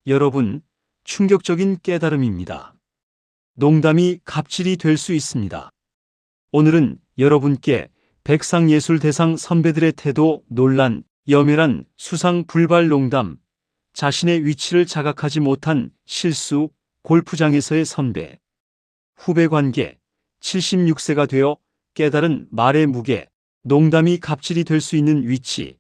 여러분, 충격적인 깨달음입니다. 농담이 갑질이 될 수 있습니다. 오늘은 여러분께 백상예술대상 선배들의 태도, 논란, 염해란 수상 불발 농담, 자신의 위치를 자각하지 못한 실수, 골프장에서의 선배, 후배 관계, 76세가 되어 깨달은 말의 무게, 농담이 갑질이 될 수 있는 위치,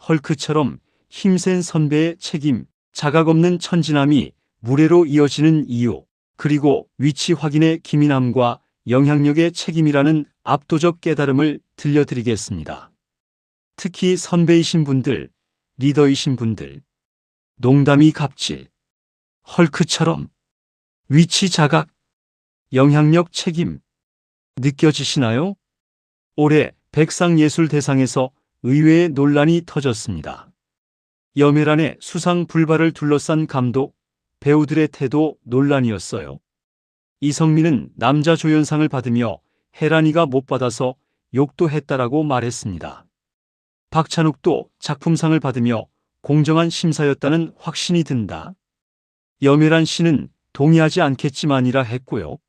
헐크처럼 힘센 선배의 책임, 자각 없는 천진함이 무례로 이어지는 이유, 그리고 위치 확인의 기민함과 영향력의 책임이라는 압도적 깨달음을 들려드리겠습니다. 특히 선배이신 분들, 리더이신 분들, 농담이 갑질, 헐크처럼 위치 자각, 영향력 책임 느껴지시나요? 올해 백상예술대상에서 의외의 논란이 터졌습니다. 염해란의 수상 불발을 둘러싼 감독, 배우들의 태도 논란이었어요. 이성민은 남자 조연상을 받으며 혜란이가 못 받아서 욕도 했다라고 말했습니다. 박찬욱도 작품상을 받으며 공정한 심사였다는 확신이 든다. 염해란 씨는 동의하지 않겠지만이라 했고요.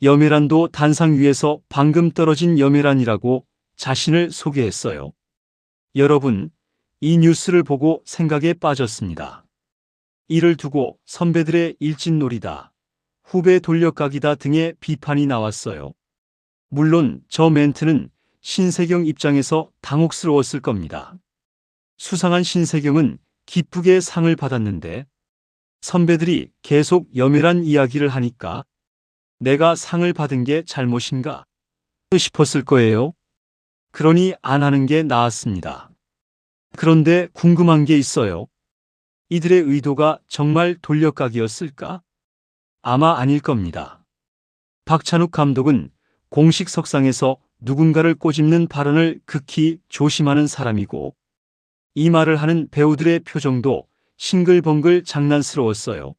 염해란도 단상 위에서 방금 떨어진 염해란이라고 자신을 소개했어요. 여러분, 이 뉴스를 보고 생각에 빠졌습니다. 이를 두고 선배들의 일진놀이다, 후배 돌려가기다 등의 비판이 나왔어요. 물론 저 멘트는 신세경 입장에서 당혹스러웠을 겁니다. 수상한 신세경은 기쁘게 상을 받았는데 선배들이 계속 염해란 이야기를 하니까 내가 상을 받은 게 잘못인가 싶었을 거예요. 그러니 안 하는 게 나았습니다. 그런데 궁금한 게 있어요. 이들의 의도가 정말 돌려가기였을까? 아마 아닐 겁니다. 박찬욱 감독은 공식 석상에서 누군가를 꼬집는 발언을 극히 조심하는 사람이고, 이 말을 하는 배우들의 표정도 싱글벙글 장난스러웠어요.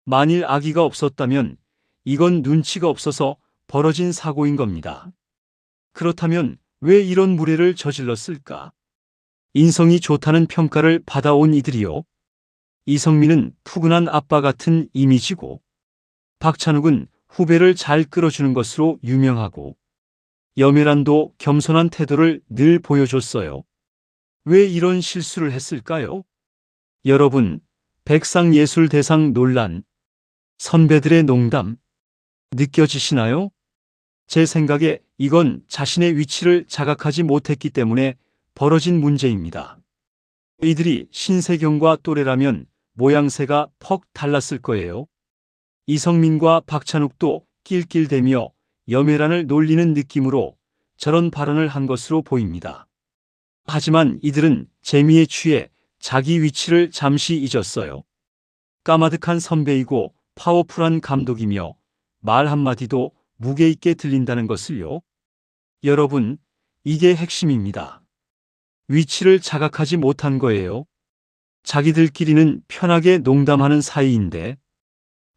만일 악의가 없었다면 이건 눈치가 없어서 벌어진 사고인 겁니다. 그렇다면 왜 이런 무례를 저질렀을까? 인성이 좋다는 평가를 받아온 이들이요. 이성민은 푸근한 아빠 같은 이미지고, 박찬욱은 후배를 잘 끌어주는 것으로 유명하고, 염해란도 겸손한 태도를 늘 보여줬어요. 왜 이런 실수를 했을까요? 여러분, 백상예술대상 논란, 선배들의 농담, 느껴지시나요? 제 생각에 이건 자신의 위치를 자각하지 못했기 때문에 벌어진 문제입니다. 이들이 신세경과 또래라면 모양새가 퍽 달랐을 거예요. 이성민과 박찬욱도 낄낄대며 염해란을 놀리는 느낌으로 저런 발언을 한 것으로 보입니다. 하지만 이들은 재미에 취해 자기 위치를 잠시 잊었어요. 까마득한 선배이고 파워풀한 감독이며 말 한마디도 무게 있게 들린다는 것을요. 여러분, 이게 핵심입니다. 위치를 자각하지 못한 거예요. 자기들끼리는 편하게 농담하는 사이인데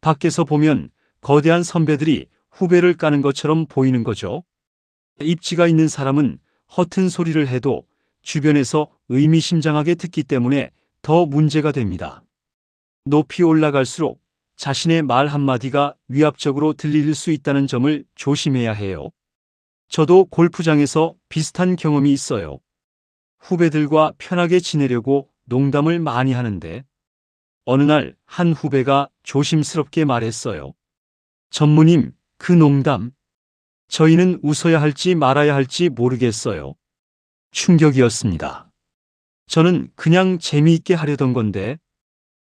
밖에서 보면 거대한 선배들이 후배를 까는 것처럼 보이는 거죠. 입지가 있는 사람은 허튼 소리를 해도 주변에서 의미심장하게 듣기 때문에 더 문제가 됩니다. 높이 올라갈수록 자신의 말 한마디가 위압적으로 들릴 수 있다는 점을 조심해야 해요. 저도 골프장에서 비슷한 경험이 있어요. 후배들과 편하게 지내려고 농담을 많이 하는데 어느 날 한 후배가 조심스럽게 말했어요. 전무님, 그 농담, 저희는 웃어야 할지 말아야 할지 모르겠어요. 충격이었습니다. 저는 그냥 재미있게 하려던 건데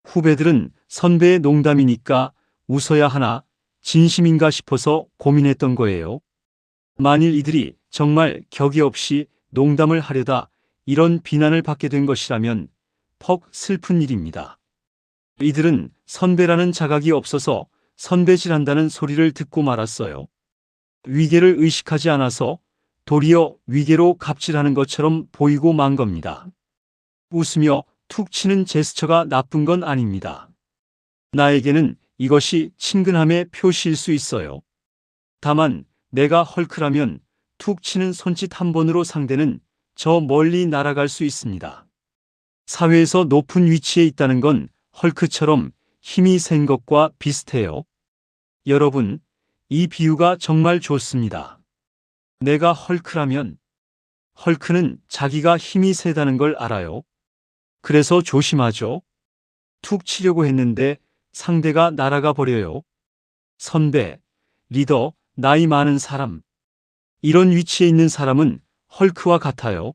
후배들은 선배의 농담이니까 웃어야 하나 진심인가 싶어서 고민했던 거예요. 만일 이들이 정말 격이 없이 농담을 하려다 이런 비난을 받게 된 것이라면 퍽 슬픈 일입니다. 이들은 선배라는 자각이 없어서 선배질한다는 소리를 듣고 말았어요. 위계를 의식하지 않아서 도리어 위계로 갑질하는 것처럼 보이고 만 겁니다. 웃으며 툭 치는 제스처가 나쁜 건 아닙니다. 나에게는 이것이 친근함의 표시일 수 있어요. 다만 내가 헐크라면 툭 치는 손짓 한 번으로 상대는 저 멀리 날아갈 수 있습니다. 사회에서 높은 위치에 있다는 건 헐크처럼 힘이 센 것과 비슷해요. 여러분, 이 비유가 정말 좋습니다. 내가 헐크라면 헐크는 자기가 힘이 세다는 걸 알아요. 그래서 조심하죠. 툭 치려고 했는데 상대가 날아가 버려요. 선배, 리더, 나이 많은 사람. 이런 위치에 있는 사람은 헐크와 같아요.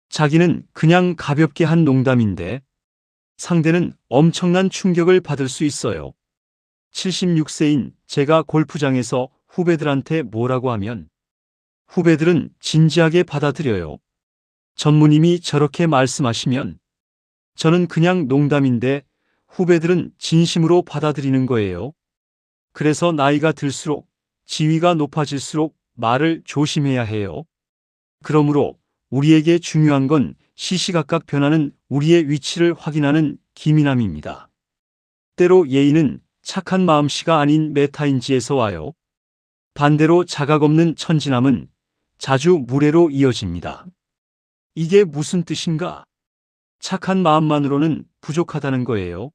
자기는 그냥 가볍게 한 농담인데 상대는 엄청난 충격을 받을 수 있어요. 76세인 제가 골프장에서 후배들한테 뭐라고 하면 후배들은 진지하게 받아들여요. 전무님이 저렇게 말씀하시면 저는 그냥 농담인데 후배들은 진심으로 받아들이는 거예요. 그래서 나이가 들수록 지위가 높아질수록 말을 조심해야 해요. 그러므로 우리에게 중요한 건 시시각각 변하는 우리의 위치를 확인하는 기민함입니다. 때로 예의는 착한 마음씨가 아닌 메타인지에서 와요. 반대로 자각 없는 천진함은 자주 무례로 이어집니다. 이게 무슨 뜻인가? 착한 마음만으로는 부족하다는 거예요.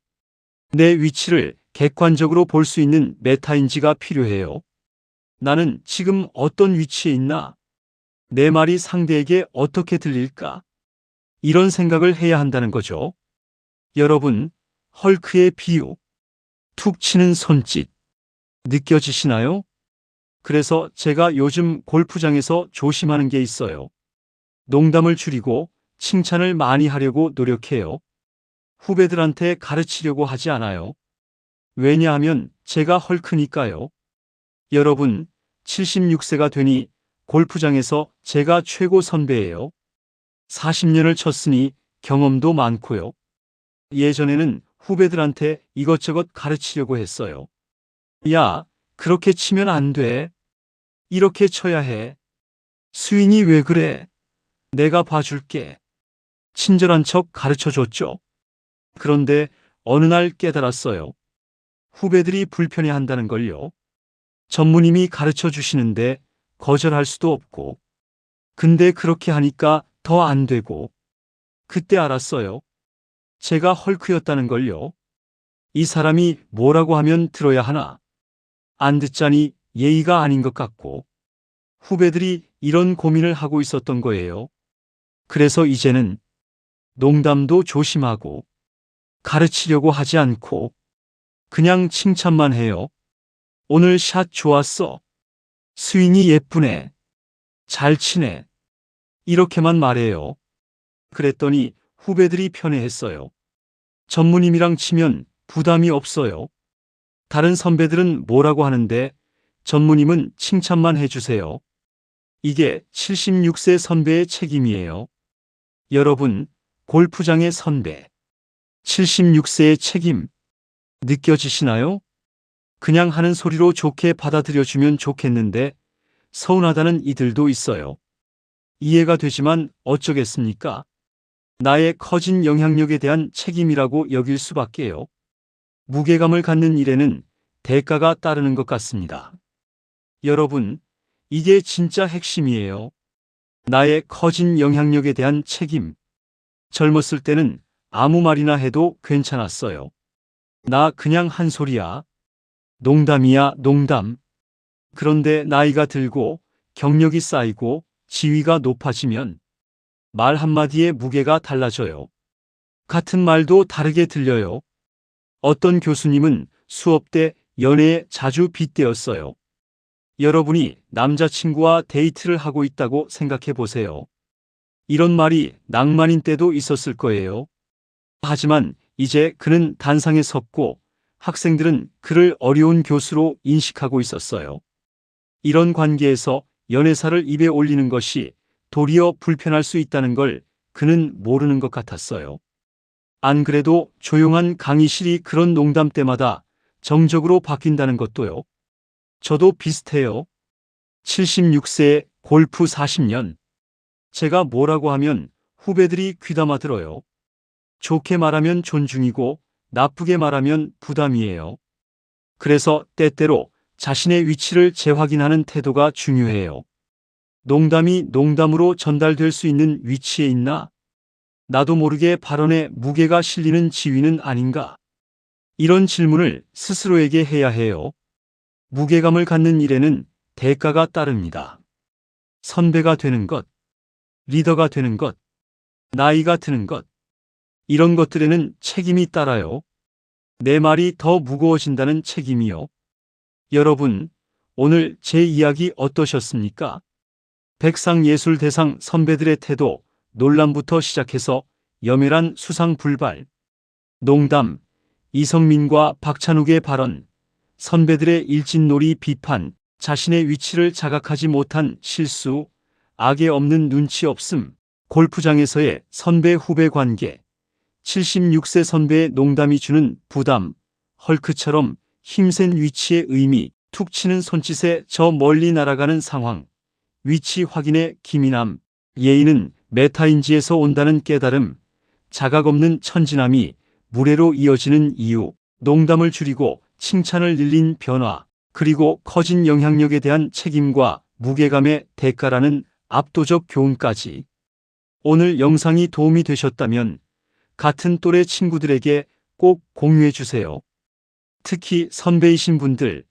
내 위치를 객관적으로 볼 수 있는 메타인지가 필요해요. 나는 지금 어떤 위치에 있나? 내 말이 상대에게 어떻게 들릴까? 이런 생각을 해야 한다는 거죠. 여러분, 헐크의 비유, 툭 치는 손짓, 느껴지시나요? 그래서 제가 요즘 골프장에서 조심하는 게 있어요. 농담을 줄이고 칭찬을 많이 하려고 노력해요. 후배들한테 가르치려고 하지 않아요. 왜냐하면 제가 헐크니까요. 여러분, 76세가 되니 골프장에서 제가 최고 선배예요. 40년을 쳤으니 경험도 많고요. 예전에는 후배들한테 이것저것 가르치려고 했어요. 야, 그렇게 치면 안 돼. 이렇게 쳐야 해. 스윙이 왜 그래? 내가 봐줄게. 친절한 척 가르쳐 줬죠. 그런데 어느 날 깨달았어요. 후배들이 불편해 한다는 걸요. 전무님이 가르쳐 주시는데 거절할 수도 없고. 근데 그렇게 하니까 더 안 되고. 그때 알았어요. 제가 헐크였다는 걸요. 이 사람이 뭐라고 하면 들어야 하나. 안 듣자니 예의가 아닌 것 같고. 후배들이 이런 고민을 하고 있었던 거예요. 그래서 이제는 농담도 조심하고 가르치려고 하지 않고 그냥 칭찬만 해요. 오늘 샷 좋았어. 스윙이 예쁘네. 잘 치네. 이렇게만 말해요. 그랬더니 후배들이 편해했어요. 전무님이랑 치면 부담이 없어요. 다른 선배들은 뭐라고 하는데 전무님은 칭찬만 해주세요. 이게 76세 선배의 책임이에요. 여러분, 골프장의 선배. 76세의 책임. 느껴지시나요? 그냥 하는 소리로 좋게 받아들여주면 좋겠는데 서운하다는 이들도 있어요. 이해가 되지만 어쩌겠습니까? 나의 커진 영향력에 대한 책임이라고 여길 수밖에요. 무게감을 갖는 일에는 대가가 따르는 것 같습니다. 여러분, 이게 진짜 핵심이에요. 나의 커진 영향력에 대한 책임. 젊었을 때는 아무 말이나 해도 괜찮았어요. 나 그냥 한 소리야. 농담이야, 농담. 그런데 나이가 들고 경력이 쌓이고 지위가 높아지면 말 한마디에 무게가 달라져요. 같은 말도 다르게 들려요. 어떤 교수님은 수업 때 연애에 자주 빗대었어요. 여러분이 남자친구와 데이트를 하고 있다고 생각해 보세요. 이런 말이 낭만인 때도 있었을 거예요. 하지만 이제 그는 단상에 섰고 학생들은 그를 어려운 교수로 인식하고 있었어요. 이런 관계에서 연애사를 입에 올리는 것이 도리어 불편할 수 있다는 걸 그는 모르는 것 같았어요. 안 그래도 조용한 강의실이 그런 농담 때마다 정적으로 바뀐다는 것도요. 저도 비슷해요. 76세에 골프 40년. 제가 뭐라고 하면 후배들이 귀담아 들어요. 좋게 말하면 존중이고 나쁘게 말하면 부담이에요. 그래서 때때로 자신의 위치를 재확인하는 태도가 중요해요. 농담이 농담으로 전달될 수 있는 위치에 있나? 나도 모르게 발언에 무게가 실리는 지위는 아닌가? 이런 질문을 스스로에게 해야 해요. 무게감을 갖는 일에는 대가가 따릅니다. 선배가 되는 것, 리더가 되는 것, 나이가 드는 것, 이런 것들에는 책임이 따라요. 내 말이 더 무거워진다는 책임이요. 여러분, 오늘 제 이야기 어떠셨습니까? 백상예술대상 선배들의 태도, 논란부터 시작해서 염혈한 수상 불발, 농담, 이성민과 박찬욱의 발언, 선배들의 일진놀이 비판, 자신의 위치를 자각하지 못한 실수, 악에 없는 눈치 없음, 골프장에서의 선배 후배 관계, 76세 선배의 농담이 주는 부담, 헐크처럼 힘센 위치의 의미, 툭 치는 손짓에 저 멀리 날아가는 상황, 위치 확인의 기민함, 예의는 메타인지에서 온다는 깨달음, 자각 없는 천진함이 무례로 이어지는 이유, 농담을 줄이고 칭찬을 늘린 변화, 그리고 커진 영향력에 대한 책임과 무게감의 대가라는 압도적 교훈까지. 오늘 영상이 도움이 되셨다면 같은 또래 친구들에게 꼭 공유해 주세요. 특히 선배이신 분들,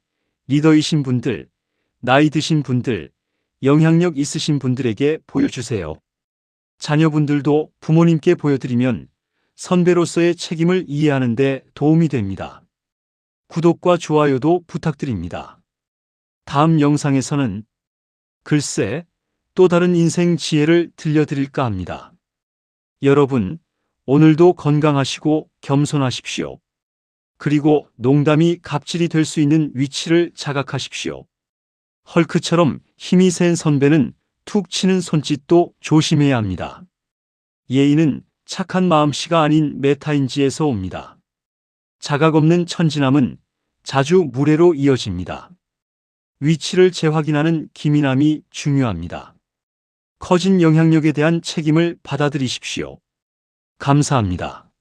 리더이신 분들, 나이 드신 분들, 영향력 있으신 분들에게 보여주세요. 자녀분들도 부모님께 보여드리면 선배로서의 책임을 이해하는 데 도움이 됩니다. 구독과 좋아요도 부탁드립니다. 다음 영상에서는 글쎄, 또 다른 인생 지혜를 들려드릴까 합니다. 여러분, 오늘도 건강하시고 겸손하십시오. 그리고 농담이 갑질이 될 수 있는 위치를 자각하십시오. 헐크처럼 힘이 센 선배는 툭 치는 손짓도 조심해야 합니다. 예의는 착한 마음씨가 아닌 메타인지에서 옵니다. 자각 없는 천진함은 자주 무례로 이어집니다. 위치를 재확인하는 기민함이 중요합니다. 커진 영향력에 대한 책임을 받아들이십시오. 감사합니다.